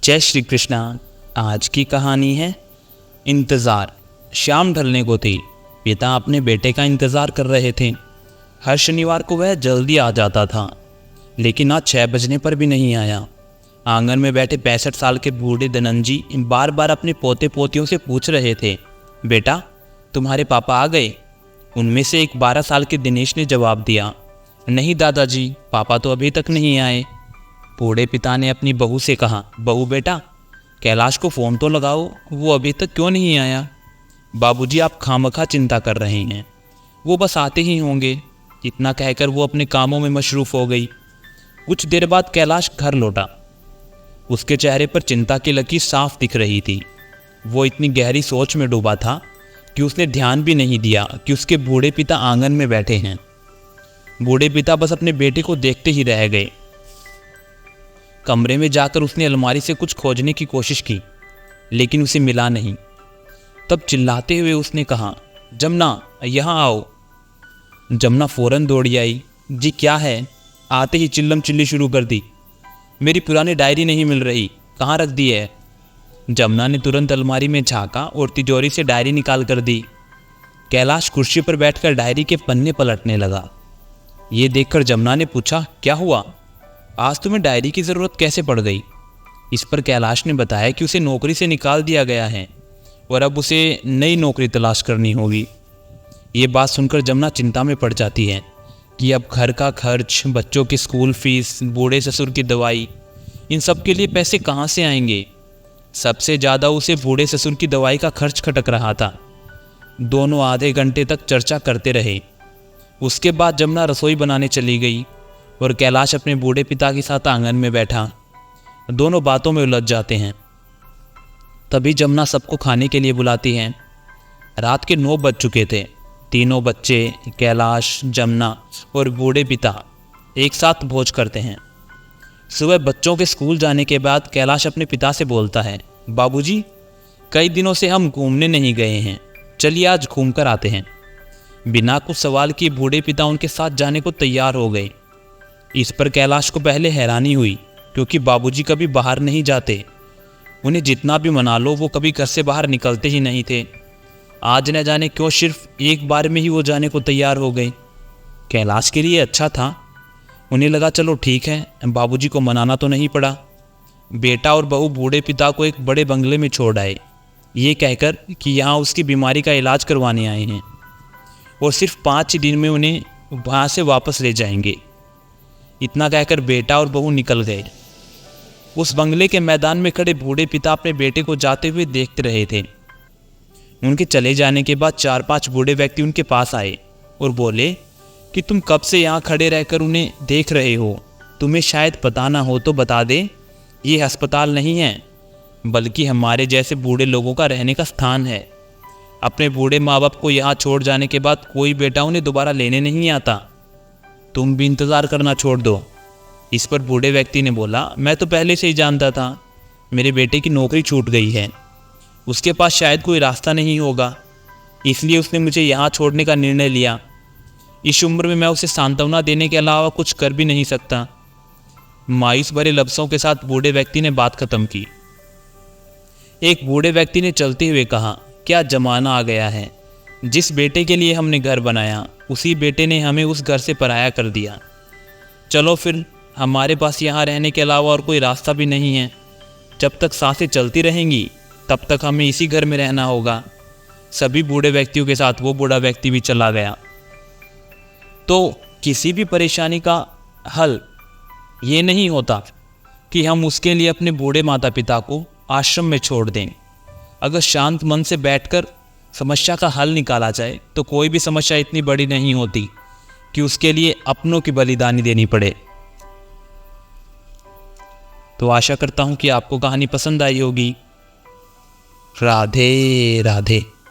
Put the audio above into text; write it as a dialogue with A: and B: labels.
A: जय श्री कृष्णा। आज की कहानी है इंतज़ार। शाम ढलने को थी। पिता अपने बेटे का इंतज़ार कर रहे थे। हर शनिवार को वह जल्दी आ जाता था, लेकिन आज 6 बजने पर भी नहीं आया। आंगन में बैठे 65 साल के बूढ़े धनंजी बार बार अपने पोते पोतियों से पूछ रहे थे, बेटा तुम्हारे पापा आ गए? उनमें से एक 12 साल के दिनेश ने जवाब दिया, नहीं दादाजी, पापा तो अभी तक नहीं आए। बूढ़े पिता ने अपनी बहू से कहा, बहू बेटा कैलाश को फ़ोन तो लगाओ, वो अभी तक क्यों नहीं आया? बाबूजी आप खामखा चिंता कर रहे हैं, वो बस आते ही होंगे। इतना कहकर वो अपने कामों में मशरूफ़ हो गई। कुछ देर बाद कैलाश घर लौटा। उसके चेहरे पर चिंता की लकीर साफ दिख रही थी। वो इतनी गहरी सोच में डूबा था कि उसने ध्यान भी नहीं दिया कि उसके बूढ़े पिता आंगन में बैठे हैं। बूढ़े पिता बस अपने बेटे को देखते ही रह गए। कमरे में जाकर उसने अलमारी से कुछ खोजने की कोशिश की, लेकिन उसे मिला नहीं। तब चिल्लाते हुए उसने कहा, जमुना यहाँ आओ। जमुना फौरन दौड़ी आई। जी क्या है? आते ही चिल्लम चिल्ली शुरू कर दी, मेरी पुरानी डायरी नहीं मिल रही, कहाँ रख दी है? जमुना ने तुरंत अलमारी में झांका और तिजोरी से डायरी निकाल कर दी। कैलाश कुर्सी पर बैठकर डायरी के पन्ने पलटने लगा। ये देखकर जमुना ने पूछा, क्या हुआ? आज तुम्हें डायरी की ज़रूरत कैसे पड़ गई? इस पर कैलाश ने बताया कि उसे नौकरी से निकाल दिया गया है और अब उसे नई नौकरी तलाश करनी होगी। ये बात सुनकर जमुना चिंता में पड़ जाती है कि अब घर का खर्च, बच्चों की स्कूल फीस, बूढ़े ससुर की दवाई, इन सब के लिए पैसे कहाँ से आएंगे? सबसे ज़्यादा उसे बूढ़े ससुर की दवाई का खर्च खटक रहा था। दोनों आधे घंटे तक चर्चा करते रहे। उसके बाद जमुना रसोई बनाने चली गई और कैलाश अपने बूढ़े पिता के साथ आंगन में बैठा। दोनों बातों में उलझ जाते हैं। तभी जमुना सबको खाने के लिए बुलाती है। रात के 9 बज चुके थे। तीनों बच्चे, कैलाश, जमुना और बूढ़े पिता एक साथ भोज करते हैं। सुबह बच्चों के स्कूल जाने के बाद कैलाश अपने पिता से बोलता है, बाबूजी कई दिनों से हम घूमने नहीं गए हैं, चलिए आज घूम कर आते हैं। बिना कुछ सवाल किए बूढ़े पिता उनके साथ जाने को तैयार हो गए। इस पर कैलाश को पहले हैरानी हुई, क्योंकि बाबूजी कभी बाहर नहीं जाते। उन्हें जितना भी मना लो वो कभी घर से बाहर निकलते ही नहीं थे। आज न जाने क्यों सिर्फ एक बार में ही वो जाने को तैयार हो गए। कैलाश के लिए अच्छा था। उन्हें लगा चलो ठीक है, बाबूजी को मनाना तो नहीं पड़ा। बेटा और बहू बूढ़े पिता को एक बड़े बंगले में छोड़ आए, ये कहकर कि यहाँ उसकी बीमारी का इलाज करवाने आए हैं और सिर्फ 5 ही दिन में उन्हें वहाँ से वापस ले जाएंगे। इतना कहकर बेटा और बहू निकल गए। उस बंगले के मैदान में खड़े बूढ़े पिता अपने बेटे को जाते हुए देखते रहे थे। उनके चले जाने के बाद 4-5 बूढ़े व्यक्ति उनके पास आए और बोले कि तुम कब से यहाँ खड़े रहकर उन्हें देख रहे हो? तुम्हें शायद पता ना हो तो बता दे, ये अस्पताल नहीं है, बल्कि हमारे जैसे बूढ़े लोगों का रहने का स्थान है। अपने बूढ़े माँ बाप को यहाँ छोड़ जाने के बाद कोई बेटा उन्हें दोबारा लेने नहीं आता। तुम भी इंतज़ार करना छोड़ दो। इस पर बूढ़े व्यक्ति ने बोला, मैं तो पहले से ही जानता था, मेरे बेटे की नौकरी छूट गई है, उसके पास शायद कोई रास्ता नहीं होगा, इसलिए उसने मुझे यहाँ छोड़ने का निर्णय लिया। इस उम्र में मैं उसे सांत्वना देने के अलावा कुछ कर भी नहीं सकता। मायूस भरे लफ्ज़ों के साथ बूढ़े व्यक्ति ने बात खत्म की। एक बूढ़े व्यक्ति ने चलते हुए कहा, क्या जमाना आ गया है। जिस बेटे के लिए हमने घर बनाया, उसी बेटे ने हमें उस घर से पराया कर दिया। चलो फिर, हमारे पास यहाँ रहने के अलावा और कोई रास्ता भी नहीं है। जब तक सांसें चलती रहेंगी तब तक हमें इसी घर में रहना होगा। सभी बूढ़े व्यक्तियों के साथ वो बूढ़ा व्यक्ति भी चला गया। तो किसी भी परेशानी का हल ये नहीं होता कि हम उसके लिए अपने बूढ़े माता पिता को आश्रम में छोड़ दें। अगर शांत मन से बैठकर समस्या का हल निकाला जाए तो कोई भी समस्या इतनी बड़ी नहीं होती कि उसके लिए अपनों की बलिदानी देनी पड़े। तो आशा करता हूँ कि आपको कहानी पसंद आई होगी। राधे राधे।